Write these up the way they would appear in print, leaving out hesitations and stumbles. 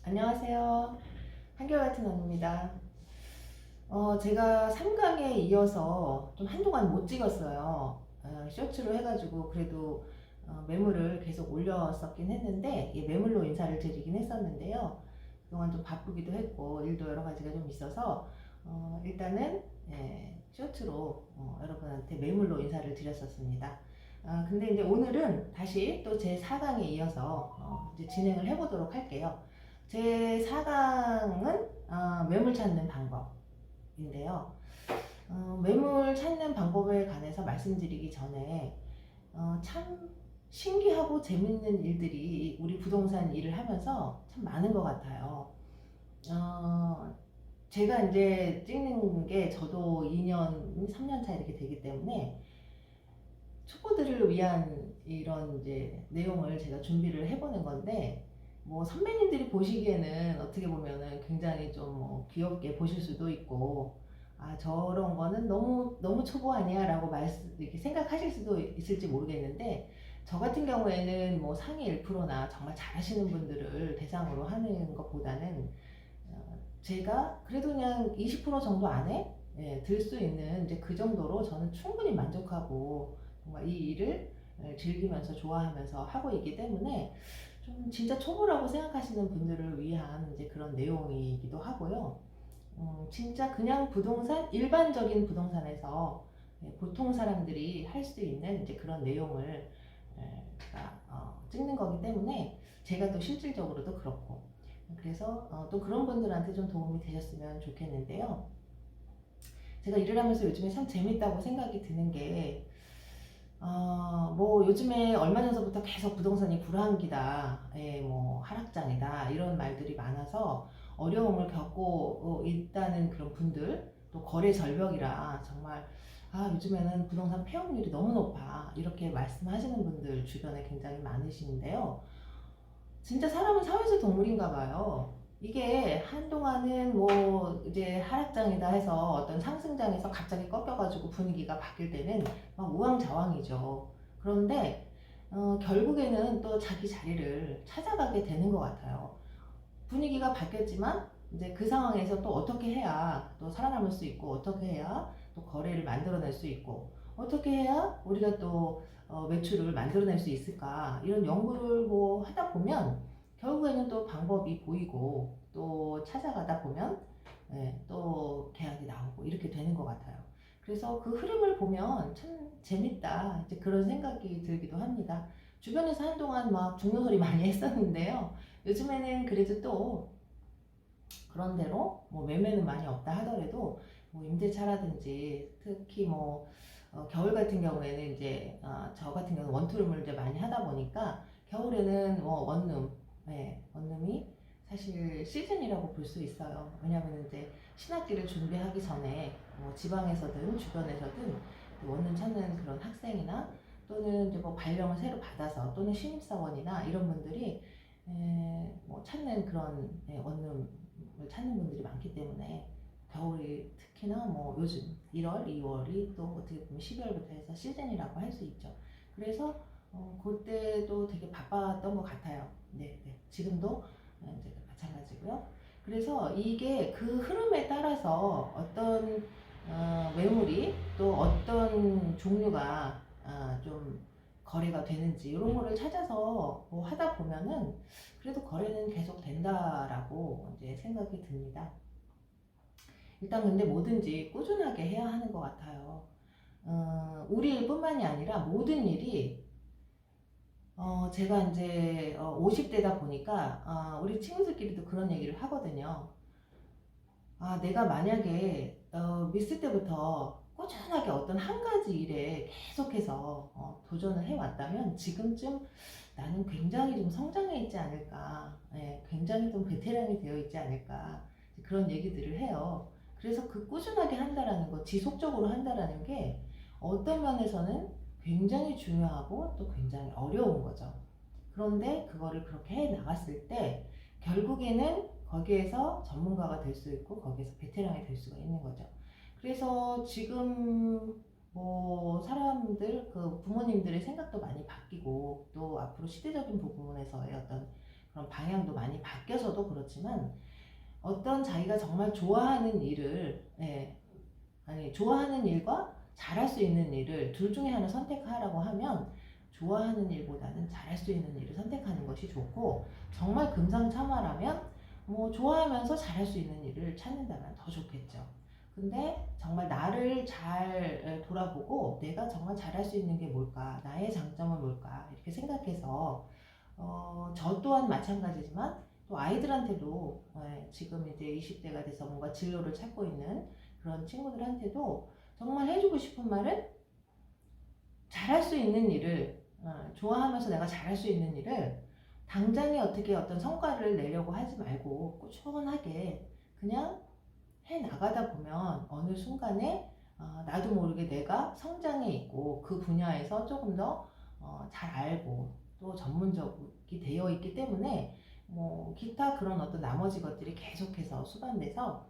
안녕하세요. 한결같은 언니입니다. 제가 3강에 이어서 좀 한동안 못 찍었어요. 쇼츠로 해가지고 그래도 매물을 계속 올렸었긴 했는데, 매물로 인사를 드리긴 했었는데요. 그동안 좀 바쁘기도 했고 일도 여러 가지가 좀 있어서 일단은 쇼츠로 여러분한테 매물로 인사를 드렸었습니다. 근데 이제 오늘은 다시 또 제 4강에 이어서 이제 진행을 해보도록 할게요. 제 4강은 매물 찾는 방법인데요. 매물 찾는 방법에 관해서 말씀드리기 전에 참 신기하고 재밌는 일들이 우리 부동산 일을 하면서 참 많은 것 같아요. 제가 이제 찍는 게 저도 2년, 3년 차 이렇게 되기 때문에 초보들을 위한 이런 이제 내용을 제가 준비를 해보는 건데, 뭐 선배님들이 보시기에는 어떻게 보면은 굉장히 좀뭐 귀엽게 보실 수도 있고, 아 저런 거는 너무 너무 초보 아니야라고 이렇게 생각하실 수도 있을지 모르겠는데, 저 같은 경우에는 뭐 상위 1%나 정말 잘하시는 분들을 대상으로 하는 것보다는 제가 그래도 그냥 20% 정도 안에 들 수 있는 이제 그 정도로 저는 충분히 만족하고 정말 이 일을 즐기면서 좋아하면서 하고 있기 때문에 좀 진짜 초보라고 생각하시는 분들을 위한 이제 그런 내용이기도 하고요. 진짜 그냥 부동산, 일반적인 부동산에서 보통 사람들이 할 수 있는 이제 그런 내용을 찍는 거기 때문에 제가 또 실질적으로도 그렇고, 그래서 또 그런 분들한테 좀 도움이 되셨으면 좋겠는데요. 제가 일을 하면서 요즘에 참 재밌다고 생각이 드는 게, 뭐 요즘에 얼마 전서부터 계속 부동산이 불황기다, 뭐 하락장이다 이런 말들이 많아서 어려움을 겪고 있다는 그런 분들, 또 거래 절벽이라 정말 요즘에는 부동산 폐업률이 너무 높아 이렇게 말씀하시는 분들 주변에 굉장히 많으신데요. 진짜 사람은 사회적 동물인가 봐요. 이게 한동안은 뭐 이제 하락장이다 해서 어떤 상승장에서 갑자기 꺾여가지고 분위기가 바뀔 때는 막 우왕좌왕이죠. 그런데 결국에는 또 자기 자리를 찾아가게 되는 것 같아요. 분위기가 바뀌었지만 이제 그 상황에서 또 어떻게 해야 또 살아남을 수 있고, 어떻게 해야 또 거래를 만들어낼 수 있고, 어떻게 해야 우리가 또 매출을 만들어낼 수 있을까, 이런 연구를 뭐 하다 보면 결국에는 또 방법이 보이고, 또 찾아가다 보면 또 계약이 나오고 이렇게 되는 것 같아요. 그래서 그 흐름을 보면 참 재밌다 이제 그런 생각이 들기도 합니다. 주변에서 한동안 막 죽는 소리 많이 했었는데요. 요즘에는 그래도 또 그런 대로 뭐 매매는 많이 없다 하더라도 뭐 임대차라든지, 특히 뭐 겨울 같은 경우에는 이제 저 같은 경우는 원투룸을 이제 많이 하다 보니까 겨울에는 뭐 원룸, 원룸이 사실 시즌이라고 볼 수 있어요. 왜냐하면 이제 신학기를 준비하기 전에 뭐 지방에서든 주변에서든 원룸 찾는 그런 학생이나, 또는 이제 뭐 발령을 새로 받아서, 또는 신입사원이나 이런 분들이 뭐 찾는 그런 원룸을 찾는 분들이 많기 때문에 겨울이 특히나 뭐 요즘 1월, 2월이 또 어떻게 보면 12월부터 해서 시즌이라고 할 수 있죠. 그래서 그때도 되게 바빴던 것 같아요. 네, 네. 지금도 이제 마찬가지고요. 그래서 이게 그 흐름에 따라서 어떤 매물이 또 어떤 종류가 좀 거래가 되는지 이런 거를 찾아서 뭐 하다 보면은 그래도 거래는 계속 된다라고 이제 생각이 듭니다. 일단 근데 뭐든지 꾸준하게 해야 하는 것 같아요. 우리 일뿐만이 아니라 모든 일이 제가 이제 50대다 보니까 우리 친구들끼리도 그런 얘기를 하거든요. 내가 만약에 미스 때부터 꾸준하게 어떤 한 가지 일에 계속해서 도전을 해왔다면 지금쯤 나는 굉장히 좀 성장해 있지 않을까, 굉장히 좀 베테랑이 되어 있지 않을까, 그런 얘기들을 해요. 그래서 그 꾸준하게 한다라는 거, 지속적으로 한다라는 게 어떤 면에서는 굉장히 중요하고 또 굉장히 어려운 거죠. 그런데 그거를 그렇게 해 나갔을 때 결국에는 거기에서 전문가가 될 수 있고 거기에서 베테랑이 될 수가 있는 거죠. 그래서 지금 뭐 사람들, 그 부모님들의 생각도 많이 바뀌고, 또 앞으로 시대적인 부분에서의 어떤 그런 방향도 많이 바뀌어서도 그렇지만 어떤 자기가 정말 좋아하는 일을 좋아하는 일과 잘할 수 있는 일을 둘 중에 하나 선택하라고 하면 좋아하는 일보다는 잘할 수 있는 일을 선택하는 것이 좋고 정말 금상첨화라면 뭐 좋아하면서 잘할 수 있는 일을 찾는다면 더 좋겠죠. 근데 정말 나를 잘 돌아보고 내가 정말 잘할 수 있는 게 뭘까, 나의 장점은 뭘까 이렇게 생각해서 저 또한 마찬가지지만 또 아이들한테도 지금 이제 20대가 돼서 뭔가 진로를 찾고 있는 그런 친구들한테도 정말 해주고 싶은 말은 잘할 수 있는 일을 좋아하면서 내가 잘할 수 있는 일을 당장에 어떻게 어떤 성과를 내려고 하지 말고 꾸준하게 그냥 해 나가다 보면 어느 순간에 나도 모르게 내가 성장해 있고 그 분야에서 조금 더 잘 알고 또 전문적이 되어 있기 때문에 뭐 기타 그런 어떤 나머지 것들이 계속해서 수반돼서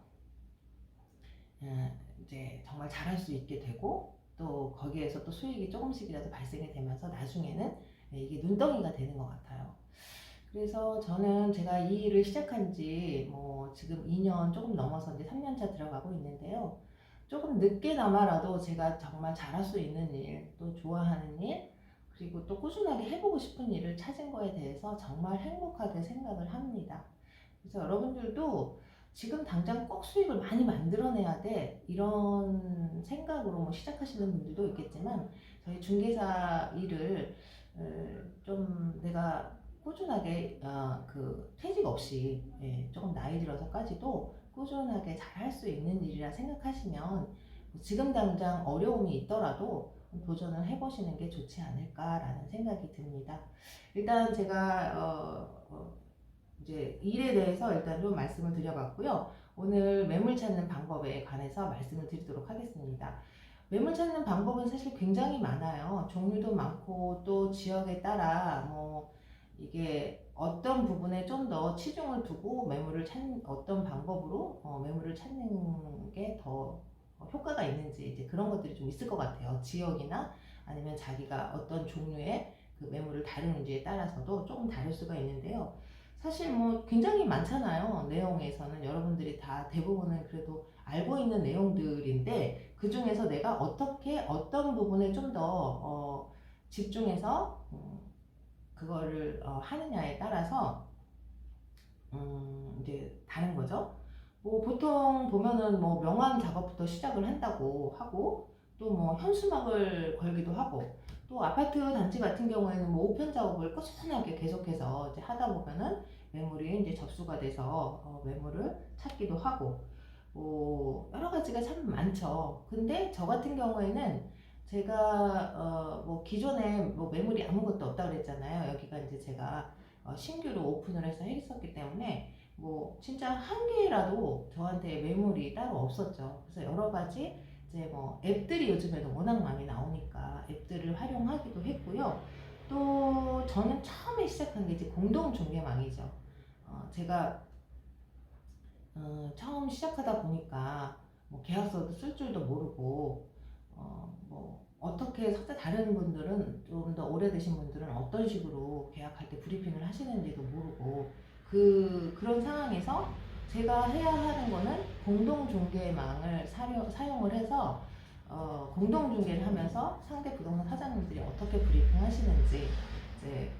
이제 정말 잘할 수 있게 되고 또 거기에서 또 수익이 조금씩이라도 발생이 되면서 나중에는 이게 눈덩이가 되는 것 같아요. 그래서 저는 제가 이 일을 시작한 지 뭐 지금 2년 조금 넘어서 이제 3년 차 들어가고 있는데요. 조금 늦게나마라도 제가 정말 잘할 수 있는 일, 또 좋아하는 일, 그리고 또 꾸준하게 해보고 싶은 일을 찾은 거에 대해서 정말 행복하게 생각을 합니다. 그래서 여러분들도 지금 당장 꼭 수익을 많이 만들어내야 돼 이런 생각으로 뭐 시작하시는 분들도 있겠지만 저희 중개사 일을 좀 내가 꾸준하게 그 퇴직 없이 조금 나이 들어서까지도 꾸준하게 잘 할 수 있는 일이라 생각하시면 지금 당장 어려움이 있더라도 도전을 해보시는 게 좋지 않을까라는 생각이 듭니다. 일단 제가 이제 일에 대해서 일단 좀 말씀을 드려봤고요. 오늘 매물 찾는 방법에 관해서 말씀을 드리도록 하겠습니다. 매물 찾는 방법은 사실 굉장히 많아요. 종류도 많고 또 지역에 따라 뭐 이게 어떤 부분에 좀 더 치중을 두고 매물을 찾는 어떤 방법으로 매물을 찾는 게 더 효과가 있는지 이제 그런 것들이 좀 있을 것 같아요. 지역이나 아니면 자기가 어떤 종류의 그 매물을 다루는지에 따라서도 조금 다를 수가 있는데요. 사실 뭐 굉장히 많잖아요. 내용에서는 여러분들이 다 대부분은 그래도 알고 있는 내용들인데 그 중에서 내가 어떻게 어떤 부분에 좀 더 집중해서 그거를 하느냐에 따라서 이제 다른 거죠. 뭐 보통 보면은 뭐 명암 작업부터 시작을 한다고 하고 또 뭐 현수막을 걸기도 하고 또 아파트 단지 같은 경우에는 뭐 우편 작업을 꾸준하게 계속해서 이제 하다 보면은 매물이 이제 접수가 돼서 매물을 찾기도 하고 뭐 여러 가지가 참 많죠. 근데 저 같은 경우에는 제가 뭐 기존에 뭐 매물이 아무것도 없다 그랬잖아요. 여기가 이제 제가 신규로 오픈을 해서 했었기 때문에 뭐 진짜 한 개라도 저한테 매물이 따로 없었죠. 그래서 여러 가지 이제 뭐 앱들이 요즘에는 워낙 많이 나오니까 앱들을 활용하기도 했고요. 또 저는 처음에 시작한 게 이제 공동중개망이죠. 제가 처음 시작하다 보니까 뭐 계약서도 쓸 줄도 모르고 뭐 어떻게 석자 다른 분들은 좀 더 오래되신 분들은 어떤 식으로 계약할 때 브리핑을 하시는지도 모르고 그런 상황에서 제가 해야 하는 거는 공동중개망을 사용을 해서 공동중개를 하면서 상대 부동산 사장님들이 어떻게 브리핑 하시는지 이제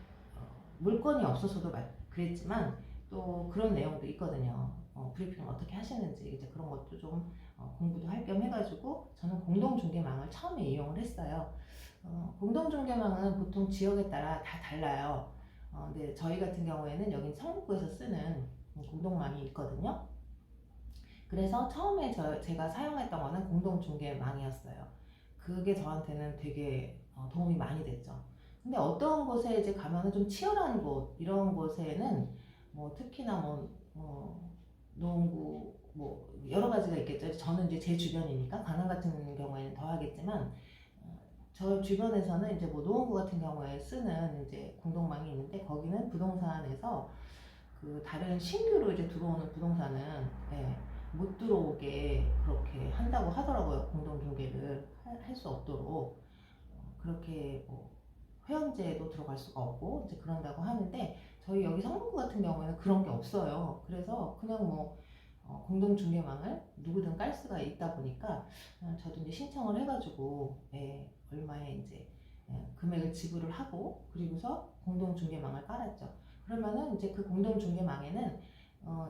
물건이 없어서도 그랬지만 또 그런 내용도 있거든요. 브리핑을 어떻게 하시는지 이제 그런 것도 좀 공부도 할 겸 해가지고 저는 공동중개망을 처음에 이용을 했어요. 공동중개망은 보통 지역에 따라 다 달라요. 근데 저희 같은 경우에는 여긴 성북구에서 쓰는 공동망이 있거든요. 그래서 처음에 제가 사용했던 거는 공동중개망이었어요. 그게 저한테는 되게 도움이 많이 됐죠. 근데 어떤 곳에 이제 가면은 좀 치열한 곳 이런 곳에는 뭐 특히나 농구 뭐 여러 가지가 있겠죠. 저는 이제 제 주변이니까 강남 같은 경우에는 더 하겠지만 저 주변에서는 이제 뭐 노원구 같은 경우에 쓰는 이제 공동망이 있는데 거기는 부동산에서 그 다른 신규로 이제 들어오는 부동산은 못 들어오게 그렇게 한다고 하더라고요. 공동중개를 할 수 없도록 그렇게 뭐 회원제도 들어갈 수가 없고 이제 그런다고 하는데 저희 여기 성북구 같은 경우에는 그런 게 없어요. 그래서 그냥 뭐 공동 중개망을 누구든 깔 수가 있다 보니까 저도 이제 신청을 해가지고 얼마에 이제 금액을 지불을 하고 그리고서 공동 중개망을 깔았죠. 그러면은 이제 그 공동 중개망에는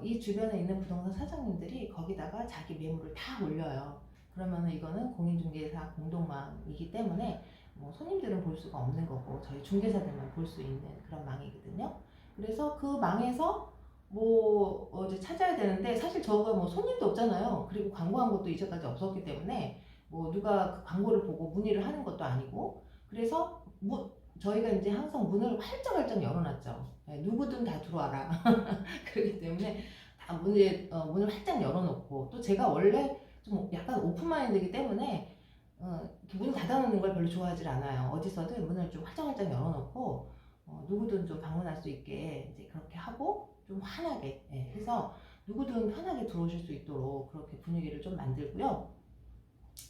이 주변에 있는 부동산 사장님들이 거기다가 자기 매물을 다 올려요. 그러면은 이거는 공인중개사 공동망이기 때문에 뭐 손님들은 볼 수가 없는 거고 저희 중개사들만 볼 수 있는 그런 망이거든요. 그래서 그 망에서 뭐 이제 찾아야 되는데 사실 저가 뭐 손님도 없잖아요. 그리고 광고한 것도 이제까지 없었기 때문에 뭐 누가 그 광고를 보고 문의를 하는 것도 아니고 그래서 저희가 이제 항상 문을 활짝활짝 열어놨죠. 누구든 다 들어와라. 그렇기 때문에 다 문을 활짝 열어놓고 또 제가 원래 좀 약간 오픈마인드이기 때문에 이렇게 문을 닫아놓는 걸 별로 좋아하지 않아요. 어디서든 문을 좀 활짝활짝 열어놓고 누구든 좀 방문할 수 있게 이제 그렇게 하고 좀 환하게 해서 누구든 편하게 들어오실 수 있도록 그렇게 분위기를 좀 만들고요.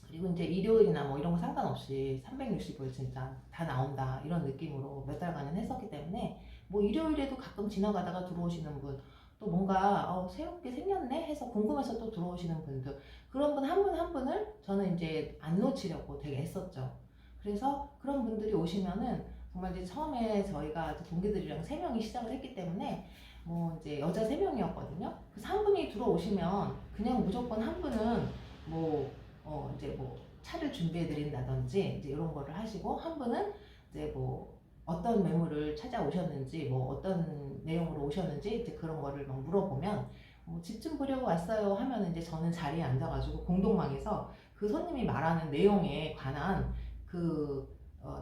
그리고 이제 일요일이나 뭐 이런 거 상관없이 365일 진짜 다 나온다 이런 느낌으로 몇 달간은 했었기 때문에 뭐 일요일에도 가끔 지나가다가 들어오시는 분 또 뭔가 새롭게 생겼네 해서 궁금해서 또 들어오시는 분들 그런 분 한 분 한 분을 저는 이제 안 놓치려고 되게 애썼죠. 그래서 그런 분들이 오시면은 정말 이제 처음에 저희가 동기들이랑 3명이 시작을 했기 때문에 뭐 이제 여자 3명이었거든요. 그래서 한 분이 들어오시면 그냥 무조건 한 분은 뭐 이제 뭐 차를 준비해 드린다든지 이제 이런 거를 하시고 한 분은 이제 뭐 어떤 매물을 찾아오셨는지 뭐 어떤 내용으로 오셨는지 이제 그런 거를 막 물어보면 집 좀 보려고 왔어요 하면 이제 저는 자리에 앉아가지고 공동망에서 그 손님이 말하는 내용에 관한 그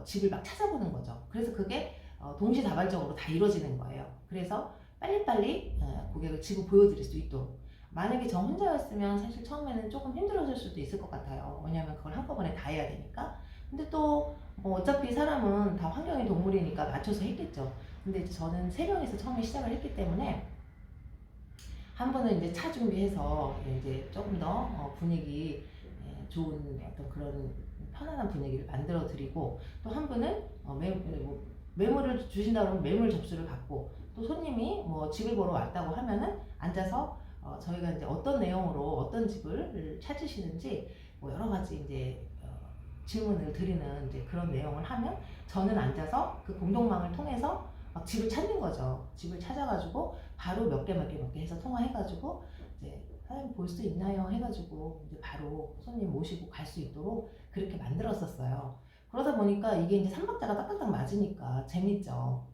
집을 막 찾아보는 거죠. 그래서 그게 동시다발적으로 다 이루어지는 거예요. 그래서 빨리빨리 고객을 집을 보여드릴 수 있도록 만약에 저 혼자였으면 사실 처음에는 조금 힘들어질 수도 있을 것 같아요. 왜냐하면 그걸 한꺼번에 다 해야 되니까. 근데 또 어차피 사람은 다 환경의 동물이니까 맞춰서 했겠죠. 근데 이제 저는 3명이서 처음에 시작을 했기 때문에 한 분은 이제 차 준비해서 이제 조금 더 분위기 좋은 어떤 그런 편안한 분위기를 만들어 드리고 또 한 분은 매물을 주신다 그러면 매물 접수를 받고 또 손님이 뭐 집을 보러 왔다고 하면은 앉아서 저희가 이제 어떤 내용으로 어떤 집을 찾으시는지 뭐 여러 가지 이제 질문을 드리는 이제 그런 내용을 하면 저는 앉아서 그 공동망을 통해서 막 집을 찾는 거죠. 집을 찾아가지고 바로 몇 개 해서 통화해가지고 이제 사장님 볼 수 있나요? 해가지고 이제 바로 손님 모시고 갈 수 있도록 그렇게 만들었었어요. 그러다 보니까 이게 이제 삼박자가 딱딱딱 맞으니까 재밌죠.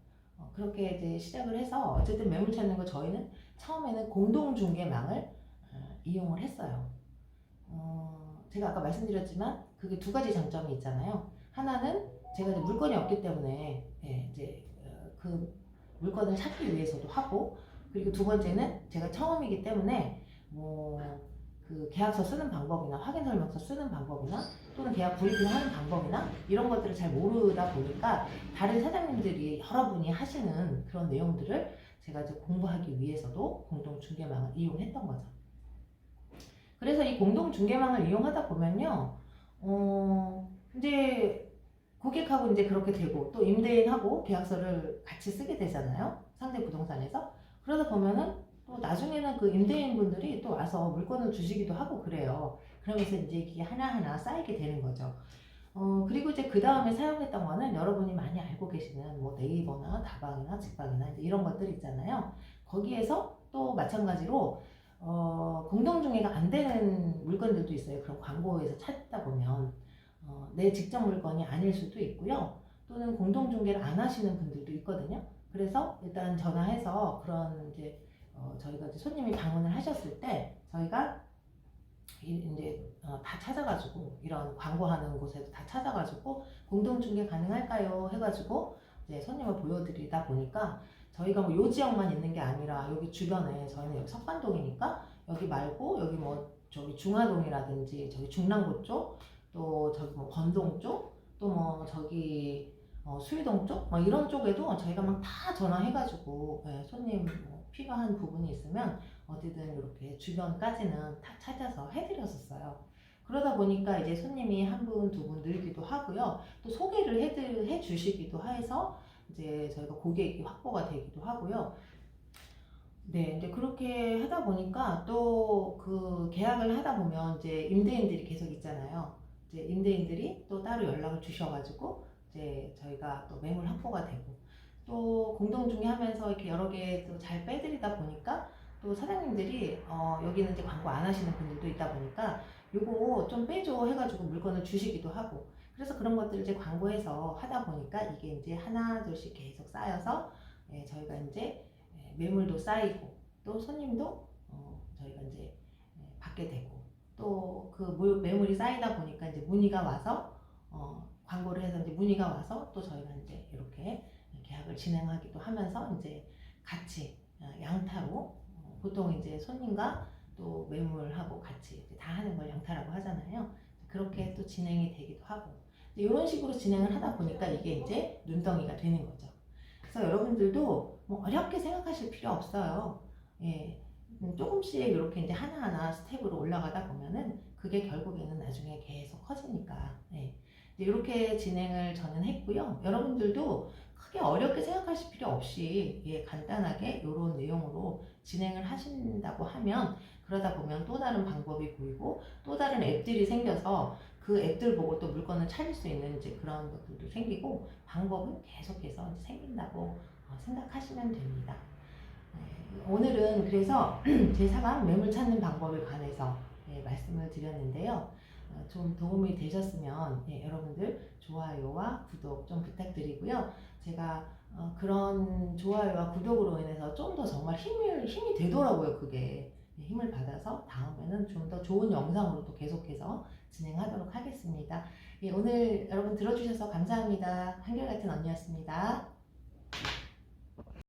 그렇게 이제 시작을 해서 어쨌든 매물 찾는 거 저희는 처음에는 공동중개망을 이용을 했어요. 제가 아까 말씀드렸지만 그게 2가지 장점이 있잖아요. 하나는 제가 이제 물건이 없기 때문에 이제 그 물건을 찾기 위해서도 하고 그리고 2번째는 제가 처음이기 때문에 뭐 그 계약서 쓰는 방법이나 확인설명서 쓰는 방법이나 또는 계약 브리핑하는 방법이나 이런 것들을 잘 모르다 보니까 다른 사장님들이 여러분이 하시는 그런 내용들을 제가 이제 공부하기 위해서도 공동중개망을 이용했던 거죠. 그래서 이 공동중개망을 이용하다 보면요, 이제 고객하고 이제 그렇게 되고 또 임대인하고 계약서를 같이 쓰게 되잖아요. 상대 부동산에서. 그러다 보면은 또 나중에는 그 임대인분들이 또 와서 물건을 주시기도 하고 그래요. 그러면서 이제 이게 하나하나 쌓이게 되는 거죠. 그리고 이제 그 다음에 사용했던 거는 여러분이 많이 알고 계시는 뭐 네이버나 다방이나 직방이나 이제 이런 것들 있잖아요. 거기에서 또 마찬가지로 공동중개가 안 되는 물건들도 있어요. 그런 광고에서 찾다 보면 내 직접 물건이 아닐 수도 있고요. 또는 공동중개를 안 하시는 분들도 있거든요. 그래서 일단 전화해서 그런 이제 저희가 이제 손님이 방문을 하셨을 때 저희가 이제 다 찾아가지고 이런 광고하는 곳에도 다 찾아가지고 공동중개 가능할까요? 해가지고 이제 손님을 보여드리다 보니까 저희가 뭐 요 지역만 있는 게 아니라 여기 주변에 저희는 여기 석관동이니까 여기 말고 여기 뭐 저기 중화동이라든지 저기 중랑구 쪽 또 저기 뭐 건동 쪽 또 뭐 저기 수유동 쪽 막 이런 쪽에도 저희가 막 다 전화해가지고 손님 뭐 필요한 부분이 있으면 어디든 이렇게 주변까지는 다 찾아서 해드렸었어요. 그러다 보니까 이제 손님이 한 분, 2분 늘기도 하고요. 또 소개를 해주시기도 해서 이제 저희가 고객이 확보가 되기도 하고요. 네, 이제 그렇게 하다 보니까 또 그 계약을 하다 보면 이제 임대인들이 계속 있잖아요. 이제 임대인들이 또 따로 연락을 주셔가지고 이제 저희가 또 매물 확보가 되고 또 공동 중개하면서 이렇게 여러 개 또 잘 빼드리다 보니까 또 사장님들이 여기는 이제 광고 안 하시는 분들도 있다 보니까 요거 좀 빼줘 해가지고 물건을 주시기도 하고 그래서 그런 것들을 이제 광고해서 하다 보니까 이게 이제 하나 둘씩 계속 쌓여서 저희가 이제 매물도 쌓이고 또 손님도 저희가 이제 받게 되고 또 그 매물이 쌓이다 보니까 이제 문의가 와서 광고를 해서 이제 문의가 와서 또 저희가 이제 이렇게 계약을 진행하기도 하면서 이제 같이 양타로 보통 이제 손님과 또 매물하고 같이 다 하는 걸 양타라고 하잖아요. 그렇게 또 진행이 되기도 하고 이런 식으로 진행을 하다 보니까 이게 이제 눈덩이가 되는 거죠. 그래서 여러분들도 뭐 어렵게 생각하실 필요 없어요. 예, 조금씩 이렇게 이제 하나하나 스텝으로 올라가다 보면은 그게 결국에는 나중에 계속 커지니까. 예, 이렇게 진행을 저는 했고요. 여러분들도 크게 어렵게 생각하실 필요 없이 간단하게 이런 내용으로 진행을 하신다고 하면 그러다 보면 또 다른 방법이 보이고 또 다른 앱들이 생겨서 그 앱들 보고 또 물건을 찾을 수 있는 이제 그런 것들도 생기고 방법은 계속해서 이제 생긴다고 생각하시면 됩니다. 오늘은 그래서 제4강 매물 찾는 방법에 관해서 말씀을 드렸는데요. 좀 도움이 되셨으면 여러분들 좋아요와 구독 좀 부탁드리고요. 제가 그런 좋아요와 구독으로 인해서 좀 더 정말 힘이 되더라고요. 그게 힘을 받아서 다음에는 좀 더 좋은 영상으로 또 계속해서 진행하도록 하겠습니다. 오늘 여러분 들어주셔서 감사합니다. 한결같은 언니였습니다.